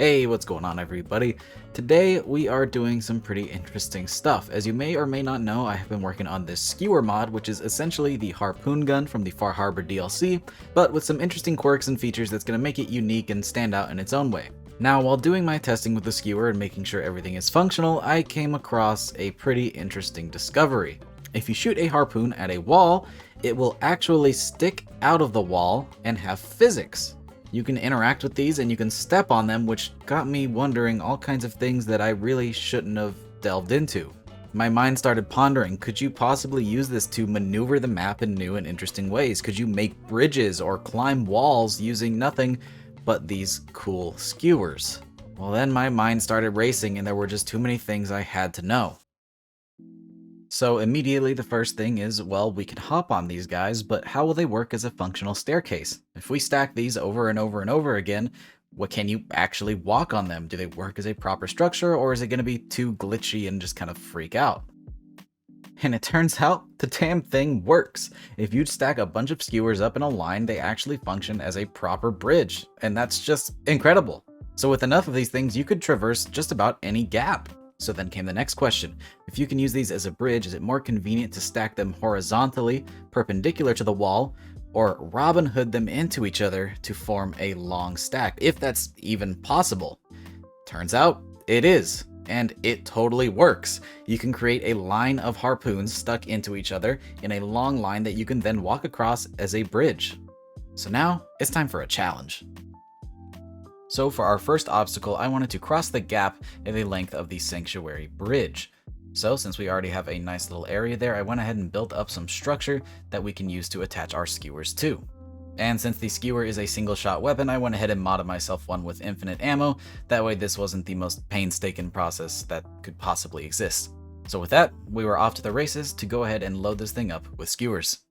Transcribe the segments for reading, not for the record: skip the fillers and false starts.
Hey, what's going on everybody? Today we are doing some pretty interesting stuff. As you may or may not know, I have been working on this skewer mod, which is essentially the Harpoon gun from the Far Harbor DLC, but with some interesting quirks and features that's going to make it unique and stand out in its own way. Now, while doing my testing with the skewer and making sure everything is functional, I came across a pretty interesting discovery. If you shoot a harpoon at a wall, it will actually stick out of the wall and have physics. You can interact with these and you can step on them, which got me wondering all kinds of things that I really shouldn't have delved into. My mind started pondering, could you possibly use this to maneuver the map in new and interesting ways? Could you make bridges or climb walls using nothing but these cool skewers? Well, then my mind started racing and there were just too many things I had to know. So immediately the first thing is, well, we can hop on these guys, but how will they work as a functional staircase? If we stack these over and over and over again, what can you actually walk on them? Do they work as a proper structure, or is it going to be too glitchy and just kind of freak out? And it turns out the damn thing works. If you stack a bunch of skewers up in a line, they actually function as a proper bridge, and that's just incredible. So with enough of these things, you could traverse just about any gap. So then came the next question. If you can use these as a bridge, is it more convenient to stack them horizontally, perpendicular to the wall, or Robin Hood them into each other to form a long stack, if that's even possible? Turns out it is, and it totally works. You can create a line of harpoons stuck into each other in a long line that you can then walk across as a bridge. So now it's time for a challenge. So for our first obstacle, I wanted to cross the gap in the length of the Sanctuary Bridge. So since we already have a nice little area there, I went ahead and built up some structure that we can use to attach our skewers to. And since the skewer is a single shot weapon, I went ahead and modded myself one with infinite ammo. That way this wasn't the most painstaking process that could possibly exist. So with that, we were off to the races to go ahead and load this thing up with skewers.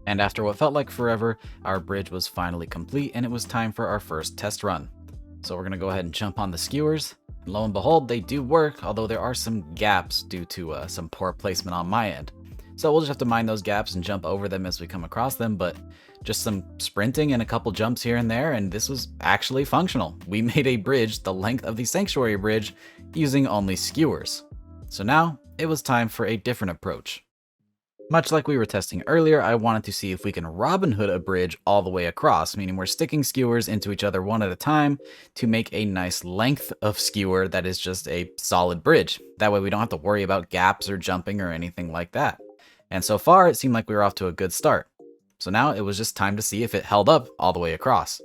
And after what felt like forever, our bridge was finally complete and it was time for our first test run. So we're going to go ahead and jump on the skewers. And lo and behold, they do work, although there are some gaps due to some poor placement on my end. So we'll just have to mind those gaps and jump over them as we come across them, but just some sprinting and a couple jumps here and there, and this was actually functional. We made a bridge the length of the Sanctuary Bridge using only skewers. So now it was time for a different approach. Much like we were testing earlier, I wanted to see if we can Robin Hood a bridge all the way across, meaning we're sticking skewers into each other one at a time to make a nice length of skewer that is just a solid bridge. That way we don't have to worry about gaps or jumping or anything like that. And so far, it seemed like we were off to a good start. So now it was just time to see if it held up all the way across.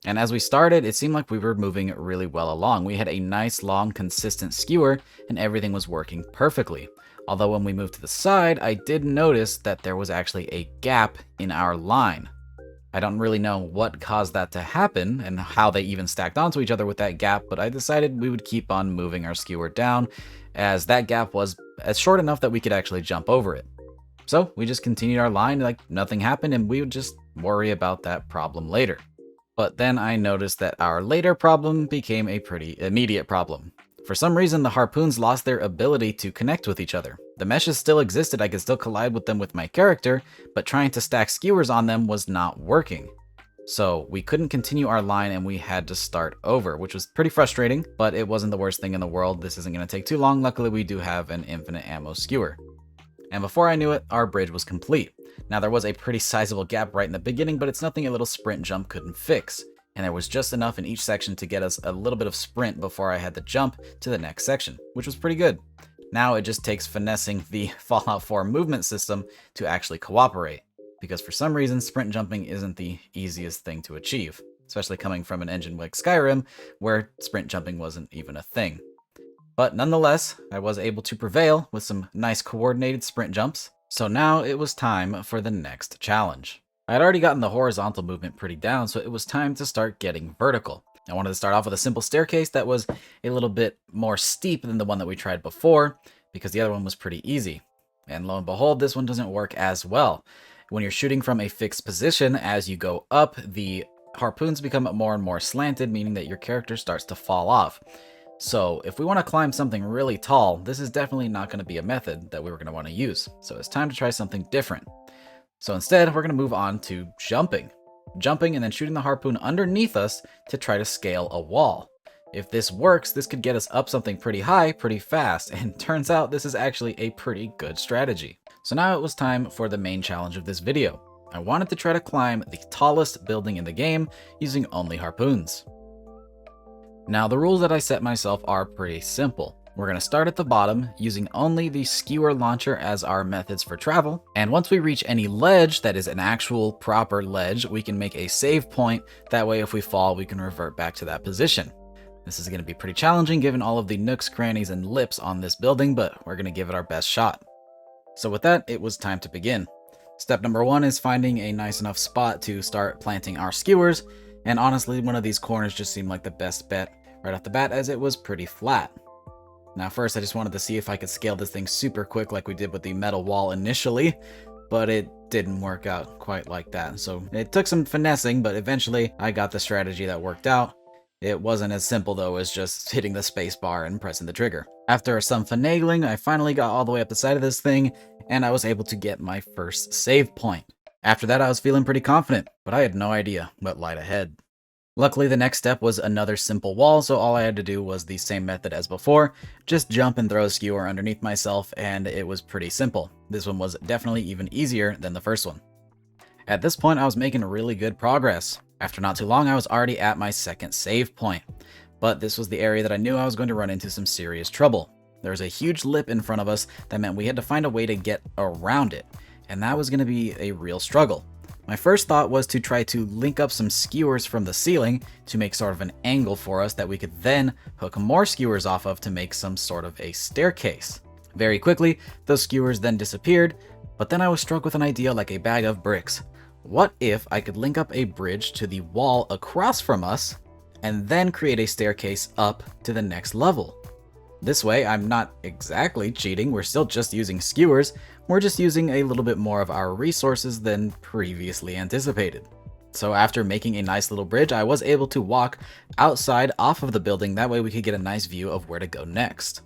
And as we started, it seemed like we were moving really well along. We had a nice, long, consistent skewer, and everything was working perfectly. Although when we moved to the side, I did notice that there was actually a gap in our line. I don't really know what caused that to happen and how they even stacked onto each other with that gap, but I decided we would keep on moving our skewer down, as that gap was as short enough that we could actually jump over it. So we just continued our line like nothing happened, and we would just worry about that problem later. But then I noticed that our later problem became a pretty immediate problem. For some reason, the harpoons lost their ability to connect with each other. The meshes still existed, I could still collide with them with my character, but trying to stack skewers on them was not working. So we couldn't continue our line and we had to start over, which was pretty frustrating, but it wasn't the worst thing in the world. This isn't going to take too long. Luckily, we do have an infinite ammo skewer. And before I knew it, our bridge was complete. Now there was a pretty sizable gap right in the beginning, but it's nothing a little sprint jump couldn't fix. And there was just enough in each section to get us a little bit of sprint before I had to jump to the next section, which was pretty good. Now it just takes finessing the Fallout 4 movement system to actually cooperate, because for some reason sprint jumping isn't the easiest thing to achieve, especially coming from an engine like Skyrim, where sprint jumping wasn't even a thing. But nonetheless, I was able to prevail with some nice coordinated sprint jumps, so now it was time for the next challenge. I had already gotten the horizontal movement pretty down, so it was time to start getting vertical. I wanted to start off with a simple staircase that was a little bit more steep than the one that we tried before, because the other one was pretty easy. And lo and behold, this one doesn't work as well. When you're shooting from a fixed position, as you go up, the harpoons become more and more slanted, meaning that your character starts to fall off. So if we want to climb something really tall, this is definitely not going to be a method that we were going to want to use. So it's time to try something different. So instead, we're going to move on to jumping. Jumping and then shooting the harpoon underneath us to try to scale a wall. If this works, this could get us up something pretty high pretty fast, and turns out this is actually a pretty good strategy. So now it was time for the main challenge of this video. I wanted to try to climb the tallest building in the game using only harpoons. Now the rules that I set myself are pretty simple. We're going to start at the bottom using only the skewer launcher as our methods for travel, and once we reach any ledge that is an actual proper ledge, we can make a save point. That way if we fall, we can revert back to that position. This is going to be pretty challenging given all of the nooks, crannies, and lips on this building, but we're going to give it our best shot. So with that, it was time to begin. Step number 1 is finding a nice enough spot to start planting our skewers, and honestly, one of these corners just seemed like the best bet right off the bat as it was pretty flat. Now first, I just wanted to see if I could scale this thing super quick like we did with the metal wall initially, but it didn't work out quite like that. So it took some finessing, but eventually I got the strategy that worked out. It wasn't as simple though as just hitting the space bar and pressing the trigger. After some finagling, I finally got all the way up the side of this thing, and I was able to get my first save point. After that, I was feeling pretty confident, but I had no idea what lied ahead. Luckily, the next step was another simple wall, so all I had to do was the same method as before, just jump and throw a skewer underneath myself, and it was pretty simple. This one was definitely even easier than the first one. At this point, I was making really good progress. After not too long, I was already at my second save point, but this was the area that I knew I was going to run into some serious trouble. There was a huge lip in front of us that meant we had to find a way to get around it, and that was going to be a real struggle. My first thought was to try to link up some skewers from the ceiling to make sort of an angle for us that we could then hook more skewers off of to make some sort of a staircase. Very quickly, those skewers then disappeared, but then I was struck with an idea like a bag of bricks. What if I could link up a bridge to the wall across from us and then create a staircase up to the next level? This way, I'm not exactly cheating, we're still just using skewers, we're just using a little bit more of our resources than previously anticipated. So after making a nice little bridge, I was able to walk outside off of the building, that way we could get a nice view of where to go next.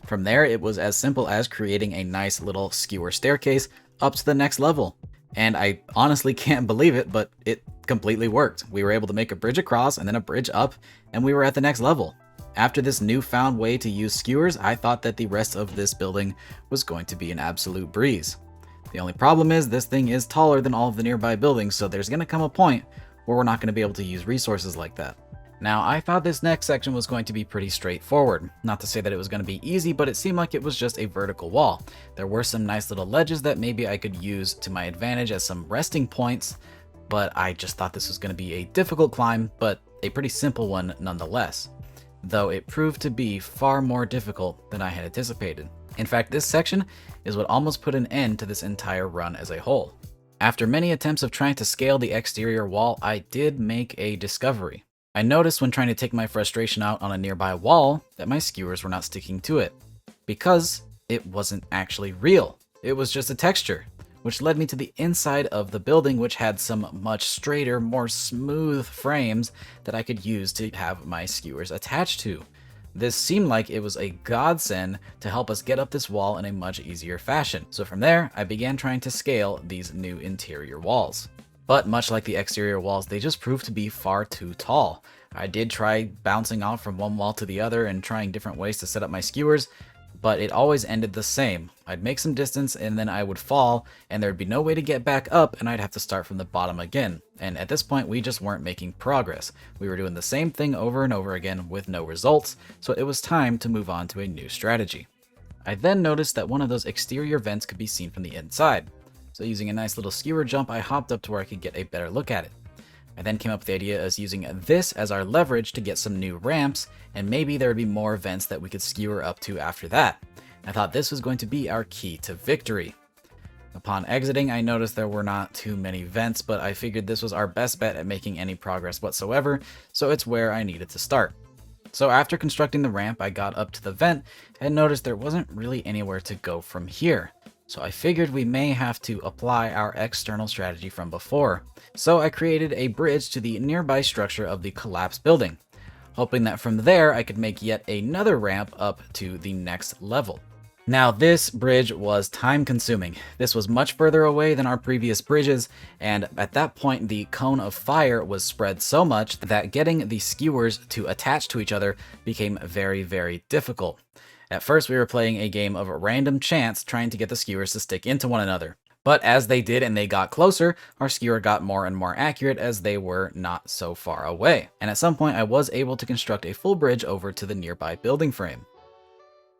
From there, it was as simple as creating a nice little skewer staircase up to the next level. And I honestly can't believe it, but it completely worked. We were able to make a bridge across and then a bridge up, and we were at the next level. After this newfound way to use skewers, I thought that the rest of this building was going to be an absolute breeze. The only problem is this thing is taller than all of the nearby buildings, so there's going to come a point where we're not going to be able to use resources like that. Now, I thought this next section was going to be pretty straightforward. Not to say that it was going to be easy, but it seemed like it was just a vertical wall. There were some nice little ledges that maybe I could use to my advantage as some resting points, but I just thought this was going to be a difficult climb, but a pretty simple one nonetheless. Though it proved to be far more difficult than I had anticipated. In fact, this section is what almost put an end to this entire run as a whole. After many attempts of trying to scale the exterior wall, I did make a discovery. I noticed when trying to take my frustration out on a nearby wall that my skewers were not sticking to it, because it wasn't actually real. It was just a texture, which led me to the inside of the building, which had some much straighter, more smooth frames that I could use to have my skewers attached to. This seemed like it was a godsend to help us get up this wall in a much easier fashion. So from there, I began trying to scale these new interior walls. But much like the exterior walls, they just proved to be far too tall. I did try bouncing off from one wall to the other and trying different ways to set up my skewers, but it always ended the same. I'd make some distance and then I would fall, and there'd be no way to get back up, and I'd have to start from the bottom again. And at this point, we just weren't making progress. We were doing the same thing over and over again with no results, so it was time to move on to a new strategy. I then noticed that one of those exterior vents could be seen from the inside. So using a nice little skewer jump, I hopped up to where I could get a better look at it. I then came up with the idea as using this as our leverage to get some new ramps, and maybe there would be more vents that we could skewer up to after that. I thought this was going to be our key to victory. Upon exiting, I noticed there were not too many vents, but I figured this was our best bet at making any progress whatsoever, so it's where I needed to start. So after constructing the ramp, I got up to the vent and noticed there wasn't really anywhere to go from here. So I figured we may have to apply our external strategy from before. So I created a bridge to the nearby structure of the collapsed building, hoping that from there I could make yet another ramp up to the next level. Now, this bridge was time consuming. This was much further away than our previous bridges, and at that point, the cone of fire was spread so much that getting the skewers to attach to each other became very, very difficult. At first, we were playing a game of random chance trying to get the skewers to stick into one another. But as they did and they got closer, our skewer got more and more accurate as they were not so far away. And at some point, I was able to construct a full bridge over to the nearby building frame.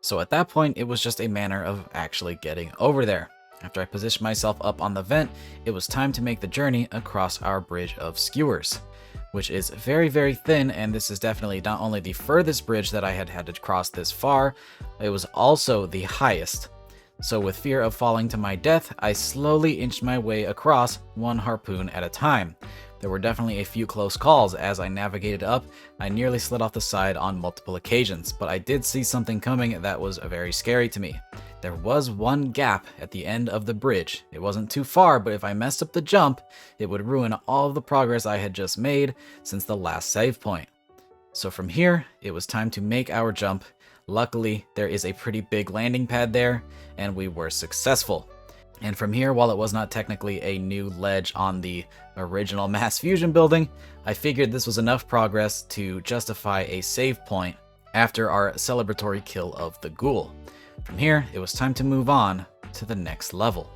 So at that point, it was just a matter of actually getting over there. After I positioned myself up on the vent, it was time to make the journey across our bridge of skewers, which is very, very thin, and this is definitely not only the furthest bridge that I had had to cross this far, it was also the highest. So with fear of falling to my death, I slowly inched my way across, one harpoon at a time. There were definitely a few close calls. As I navigated up, I nearly slid off the side on multiple occasions, but I did see something coming that was very scary to me. There was one gap at the end of the bridge. It wasn't too far, but if I messed up the jump, it would ruin all of the progress I had just made since the last save point. So from here, it was time to make our jump. Luckily, there is a pretty big landing pad there, and we were successful. And from here, while it was not technically a new ledge on the original mass fusion building, I figured this was enough progress to justify a save point after our celebratory kill of the ghoul. From here, it was time to move on to the next level.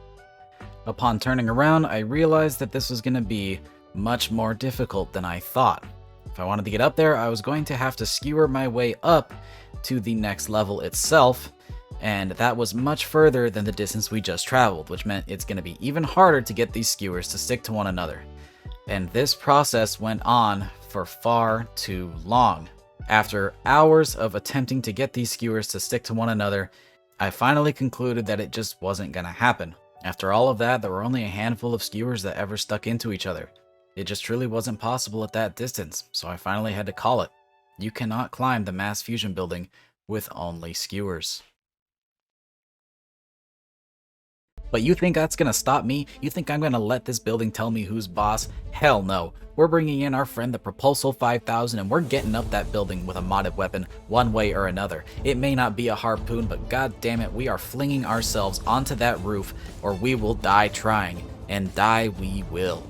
Upon turning around, I realized that this was going to be much more difficult than I thought. If I wanted to get up there, I was going to have to skewer my way up to the next level itself, and that was much further than the distance we just traveled, which meant it's going to be even harder to get these skewers to stick to one another. And this process went on for far too long. After hours of attempting to get these skewers to stick to one another, I finally concluded that it just wasn't going to happen. After all of that, there were only a handful of skewers that ever stuck into each other. It just truly wasn't possible at that distance, so I finally had to call it. You cannot climb the mass fusion building with only skewers. But you think that's gonna stop me? You think I'm gonna let this building tell me who's boss? Hell no. We're bringing in our friend the Propulsal 5000 and we're getting up that building with a modded weapon one way or another. It may not be a harpoon, but god damn it, we are flinging ourselves onto that roof or we will die trying. And die we will.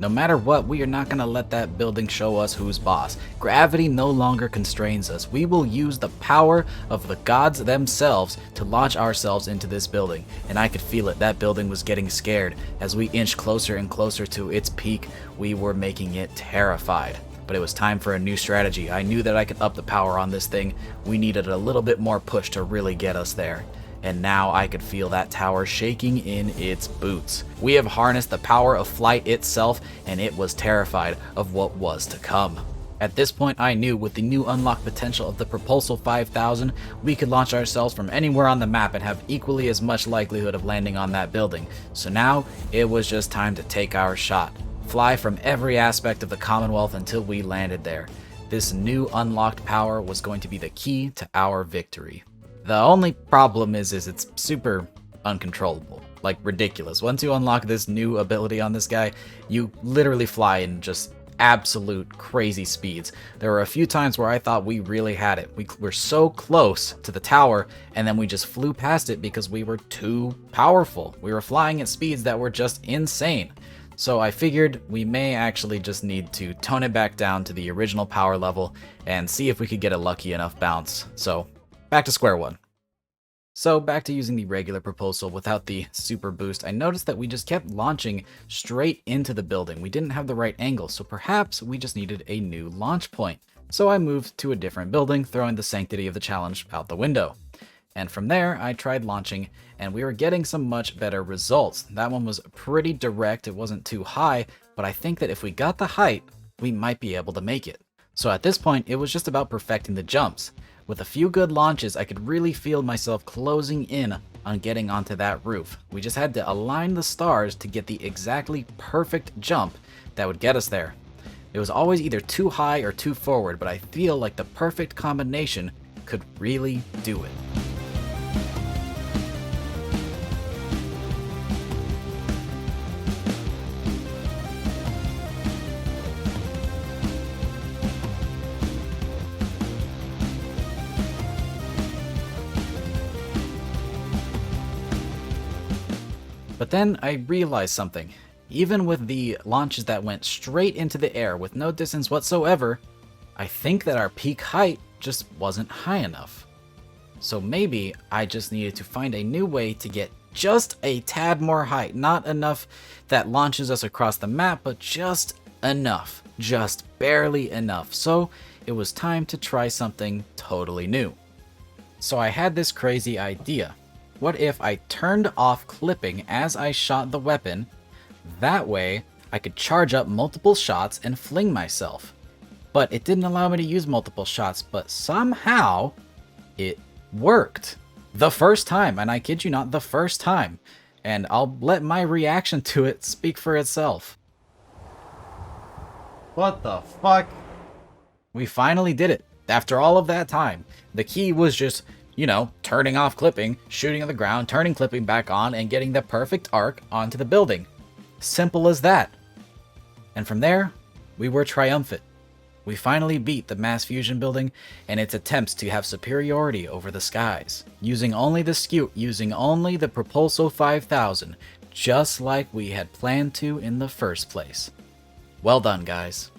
No matter what, we are not going to let that building show us who's boss. Gravity no longer constrains us. We will use the power of the gods themselves to launch ourselves into this building. And I could feel it. That building was getting scared. As we inched closer and closer to its peak, we were making it terrified. But it was time for a new strategy. I knew that I could up the power on this thing. We needed a little bit more push to really get us there. And now I could feel that tower shaking in its boots. We have harnessed the power of flight itself, and it was terrified of what was to come. At this point, I knew with the new unlocked potential of the Propulsal 5000, we could launch ourselves from anywhere on the map and have equally as much likelihood of landing on that building. So now, it was just time to take our shot. Fly from every aspect of the Commonwealth until we landed there. This new unlocked power was going to be the key to our victory. The only problem is it's super uncontrollable, like ridiculous. Once you unlock this new ability on this guy, you literally fly in just absolute crazy speeds. There were a few times where I thought we really had it. We were so close to the tower, and then we just flew past it because we were too powerful. We were flying at speeds that were just insane. So I figured we may actually just need to tone it back down to the original power level and see if we could get a lucky enough bounce. So back to square one. So back to using the regular propulsal without the super boost, I noticed that we just kept launching straight into the building. We didn't have the right angle, so perhaps we just needed a new launch point. So I moved to a different building, throwing the sanctity of the challenge out the window. And from there, I tried launching, and we were getting some much better results. That one was pretty direct, it wasn't too high, but I think that if we got the height, we might be able to make it. So at this point, it was just about perfecting the jumps. With a few good launches, I could really feel myself closing in on getting onto that roof. We just had to align the stars to get the exactly perfect jump that would get us there. It was always either too high or too forward, but I feel like the perfect combination could really do it. But then I realized something. Even with the launches that went straight into the air with no distance whatsoever, I think that our peak height just wasn't high enough. So maybe I just needed to find a new way to get just a tad more height. Not enough that launches us across the map, but just enough. Just barely enough. So it was time to try something totally new. So I had this crazy idea. What if I turned off clipping as I shot the weapon? That way, I could charge up multiple shots and fling myself. But it didn't allow me to use multiple shots, but somehow it worked. The first time, and I kid you not, the first time. And I'll let my reaction to it speak for itself. What the fuck? We finally did it. After all of that time, the key was just, you know, turning off clipping, shooting on the ground, turning clipping back on, and getting the perfect arc onto the building. Simple as that. And from there, we were triumphant. We finally beat the mass fusion building and its attempts to have superiority over the skies, using only the Propulso 5000, just like we had planned to in the first place. Well done, guys.